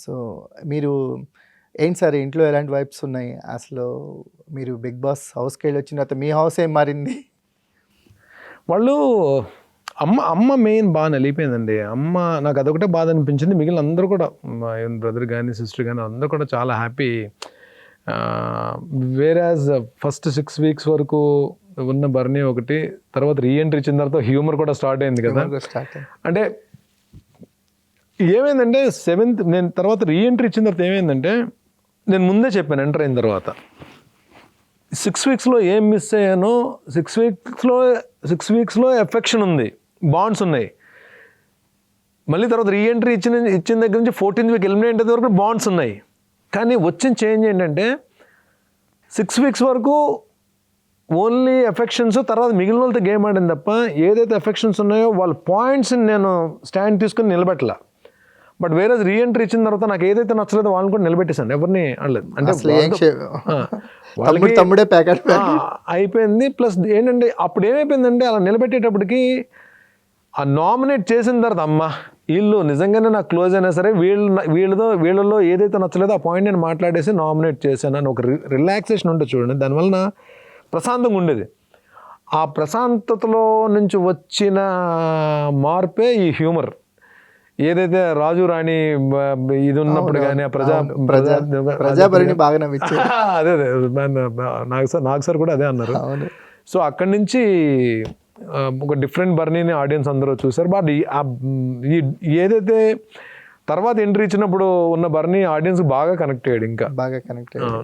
So మీరు ఏంటి sir ఇంట్లో ఎలాంటి వైబ్స్ ఉన్నాయి అసలు? మీరు బిగ్ బాస్ హౌస్కి వెళ్ళి వచ్చిన తర్వాత మీ హౌస్ ఏం మారింది? వాళ్ళు అమ్మ మెయిన్ బాగా నలిగిపోయిందండి. అమ్మ నాకు అదొకటే బాధ అనిపించింది. మిగిలిన అందరూ కూడా మా బ్రదర్ కానీ సిస్టర్ కానీ అందరూ కూడా చాలా హ్యాపీ. వేరాజ్ ఫస్ట్ 6 weeks వరకు ఉన్న బర్నీ ఒకటి, తర్వాత రీఎంట్రీ ఇచ్చిన తర్వాత హ్యూమర్ కూడా స్టార్ట్ అయింది కదా. అంటే ఏమైందంటే 7th నేను తర్వాత రీఎంట్రీ ఇచ్చిన తర్వాత ఏమైందంటే, నేను ముందే చెప్పాను ఎంటర్ అయిన తర్వాత 6 weeksలో ఏం మిస్ అయ్యానో, 6 weeksలో ఎఫెక్షన్ ఉంది, బాండ్స్ ఉన్నాయి. మళ్ళీ తర్వాత రీఎంట్రీ ఇచ్చిన దగ్గర నుంచి 14th week ఎలిమినేట్ అయ్యే వరకు బాండ్స్ ఉన్నాయి. కానీ వచ్చిన చేంజ్ ఏంటంటే 6 weeks వరకు ఓన్లీ ఎఫెక్షన్స్, తర్వాత మిగిలిన వాళ్ళతో గేమ్ ఆడింది తప్ప ఏదైతే ఎఫెక్షన్స్ ఉన్నాయో వాళ్ళ పాయింట్స్ని నేను స్టాండ్ తీసుకుని నిలబెట్టలా. బట్ వేరే రీఎంట్రీ ఇచ్చిన తర్వాత నాకు ఏదైతే నచ్చలేదో వాళ్ళని కూడా నిలబెట్టేశాను, ఎవరిని అనలేదు. అంటే తమ్ముడే ప్యాకెట్ అయిపోయింది. ప్లస్ ఏంటంటే అప్పుడు ఏమైపోయిందంటే అలా నిలబెట్టేటప్పటికి ఆ నామినేట్ చేసిన తర్వాత అమ్మ వీళ్ళు నిజంగానే నాకు క్లోజ్ అయినా సరే వీళ్ళలో ఏదైతే నచ్చలేదో ఆ పాయింట్ నేను మాట్లాడేసి నామినేట్ చేశాను అని ఒక రిలాక్సేషన్ ఉంటుంది చూడండి. దానివలన ప్రశాంతంగా ఉండేది. ఆ ప్రశాంతతలో నుంచి వచ్చిన మార్పే ఈ హ్యూమర్. ఏదైతే రాజు రాణి ఇది ఉన్నప్పుడు కానీ ఆ ప్రజాభరణి బాగా నవ్వించారు. అదే నాగ్ సార్ కూడా అదే అన్నారు. సో అక్కడి నుంచి ఒక డిఫరెంట్ బర్నీని ఆడియన్స్ అందరూ చూసారు. బట్ ఏదైతే తర్వాత ఎంట్రీ ఇచ్చినప్పుడు ఉన్న బర్నీ ఆడియన్స్ బాగా కనెక్ట్ అయ్యాడు, ఇంకా బాగా కనెక్ట్ అయ్యాడు.